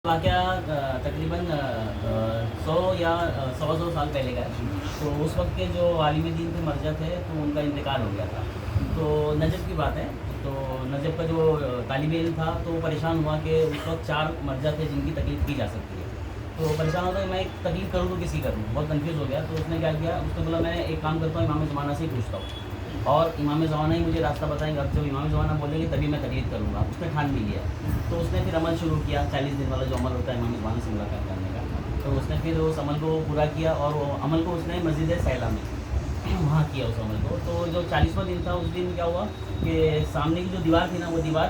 واقعہ تقریباً 100 یا 100 سال پہلے کا ہے. تو اس وقت کے جو عالم دین تھے مرجع تھے تو ان کا انتقال ہو گیا تھا. تو نجف کی بات ہے. تو نجف کا جو طالب علم تھا تو وہ پریشان ہوا کہ اس وقت 4 مرجع تھے جن کی تکلیف کی جا سکتی ہے. تو پریشان ہوتا ہے میں ایک تکلیف کروں تو کسی کروں, بہت کنفیوز ہو گیا. تو اس نے کیا کیا, اس نے بولا میں ایک کام کرتا ہوں, امام زمانہ سے ہی پوچھتا ہوں اور امام زمانہ ہی مجھے راستہ بتائیں گے. اب جب امام زمانہ بولیں گے تبھی میں تقلید کروں گا. اس نے ٹھان بھی لیا. تو اس نے پھر عمل شروع کیا, 40 دن والا جو عمل ہوتا ہے امام زمانہ سے ملاقات کرنے کا. تو اس نے پھر اس عمل کو پورا کیا اور وہ عمل کو اس نے مسجد سیلا میں وہاں کیا اس عمل کو. تو جو 40واں دن تھا اس دن کیا ہوا کہ سامنے کی جو دیوار تھی نا وہ دیوار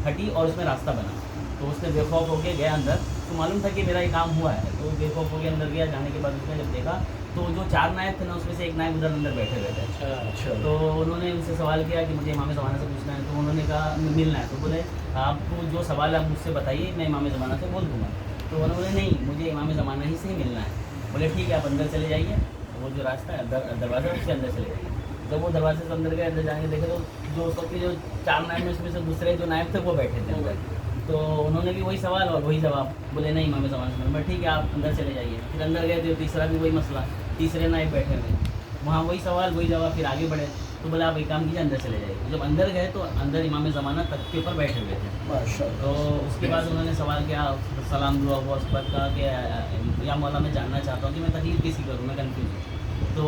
پھٹی اور اس میں راستہ بنا. تو اس نے بے خوف ہو کے گیا اندر. تو معلوم تھا کہ میرا یہ کام ہوا ہے. تو بے خوف ہو کے اندر گیا. جانے کے بعد اس نے جب دیکھا تو جو 4 نائب تھے نا اس میں سے ایک نائب ادھر اندر بیٹھے ہوئے تھے. تو انہوں نے ان سے سوال کیا کہ مجھے امام زمانہ سے پوچھنا ہے. تو انہوں نے کہا ملنا ہے. تو بولے آپ کو جو سوال ہے آپ مجھ سے بتائیے, میں امام زمانہ سے بول دوں گا. تو انہوں نے نہیں, مجھے امام زمانہ ہی سے ہی ملنا ہے. بولے ٹھیک ہے آپ اندر چلے جائیے. وہ جو راستہ ہے دروازہ اس کے اندر چلے جائیے. جب وہ دروازے سے اندر گئے, اندر جائیں گے دیکھے تو جو اس وقت کے جو 4 نائب میں اس میں سے دوسرے جو نائب تھے وہ بیٹھے تھے اندر. تو انہوں نے بھی وہی سوال اور وہی جواب. بولے نہیں امام زمانہ سے میں ٹھیک ہے آپ اندر چلے جائیے. پھر اندر گئے تو تیسرا بھی وہی مسئلہ, تیسرے نائب بیٹھے ہوئے, وہاں وہی سوال وہی جواب. پھر آگے بڑھے تو بولا آپ ایک کام کیجیے اندر چلے جائیے. جب اندر گئے تو اندر امام زمانہ تخت کے اوپر بیٹھے ہوئے تھے. تو اس کے بعد انہوں نے سوال کیا, سلام دعا ہوا, اس پر کہا کہ یا مولا میں جاننا چاہتا ہوں کہ میں تقلید کسی کروں, میں کنفیوز ہوں. تو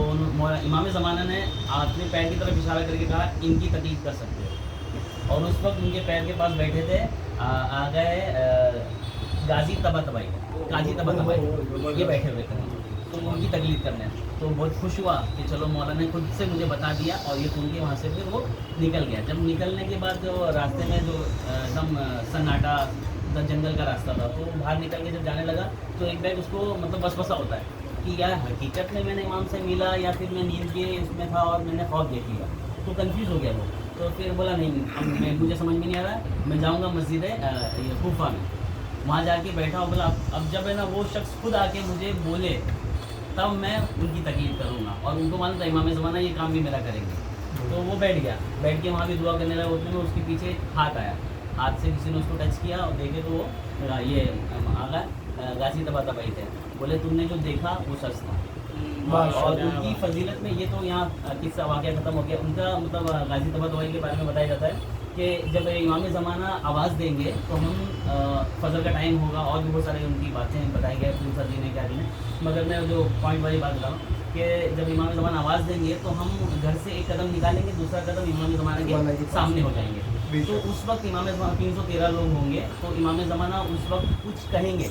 امام زمانہ نے اپنے پیر کی طرف اشارہ کر کے کہا ان کی تقلید کر سکتے ہو. اور اس وقت ان کے پیر کے پاس بیٹھے تھے آ گئے غازی طباطبائی, قاضی طباطبائی, یہ بیٹھے ہوئے تھے. تو ان کی تقلید کرنے. تو بہت خوش ہوا کہ چلو مولا نے خود سے مجھے بتا دیا. اور یہ سن کے وہاں سے پھر وہ نکل گیا. جب نکلنے کے بعد جو راستے میں جو ایک دم سناٹا جنگل کا راستہ تھا, تو باہر نکل کے جب جانے لگا تو ایک بیگ اس کو مطلب وسوسہ ہوتا ہے کہ یار حقیقت میں نے امام سے ملا یا پھر میں نیند کے اس میں تھا اور میں نے خواب دیکھ لیا. تو کنفیوز ہو گیا وہ. تو پھر بولا نہیں مجھے سمجھ میں نہیں آ رہا ہے, میں جاؤں گا مسجد کوفہ میں. وہاں جا کے بیٹھا. بولا اب جب ہے نا وہ شخص خود آ کے مجھے بولے تب میں ان کی تقلید کروں گا. اور ان کو معلوم تھا امام زمانہ یہ کام بھی میرا کریں گے. تو وہ بیٹھ گیا. بیٹھ کے وہاں بھی دعا کرنے لگا. اتنے میں اس کے پیچھے ہاتھ آیا. ہاتھ سے کسی نے اس کو ٹچ کیا اور دیکھے تو وہ یہ آگا غازی طباطبائی تھے. بولے تم نے جو دیکھا وہ سچ تھا. اور ان کی فضیلت میں یہ تو یہاں قصہ واقعہ ختم ہو گیا. ان کا مطلب غازی طباطبائی کے بارے میں بتایا جاتا ہے کہ جب امام زمانہ آواز دیں گے تو ہم فجر کا ٹائم ہوگا. اور بھی بہت سارے ان کی باتیں بتائی گئی پوچھا دینے کیا دیں. مگر میں جو پوائنٹ والی بات بتاؤں کہ جب امام زمانہ آواز دیں گے تو ہم گھر سے ایک قدم نکالیں گے, دوسرا قدم امام زمانہ کے سامنے ہو جائیں گے. تو اس وقت امام زمانہ 313 لوگ ہوں گے. تو امام زمانہ اس وقت کچھ کہیں گے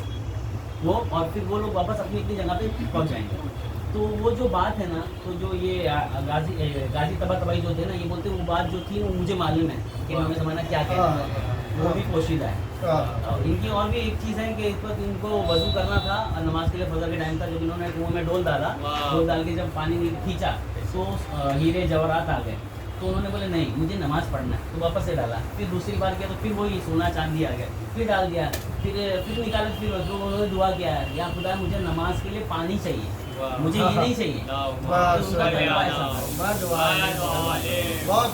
وہ, اور پھر وہ لوگ واپس اپنی اپنی جگہ پہ پہنچ جائیں گے. تو وہ جو بات ہے نا, تو جو یہ غازی طباطبائی جو تھے نا, یہ بولتے وہ بات جو تھی وہ مجھے معلوم ہے کہ امام زمانہ کیا کہنا ہے, وہ بھی پوشیدہ ہے. ان کی اور بھی ایک چیز ہے کہ اس وقت ان کو وضو کرنا تھا نماز کے لیے, فجر کے ٹائم تھا. جب انہوں نے کنویں میں ڈول ڈالا, ڈول ڈال کے جب پانی کھینچا تو ہیرے جواہرات آ گئے. تو انہوں نے بولے نہیں مجھے نماز پڑھنا ہے. تو واپس سے ڈالا. پھر دوسری بار کیا تو پھر وہی سونا چاندی آ گیا. پھر ڈال دیا. پھر نکالا. پھر انہوں نے دعا کیا ہے یا خدا مجھے نماز کے لیے پانی چاہیے, مجھے یہ نہیں چاہیے. بہت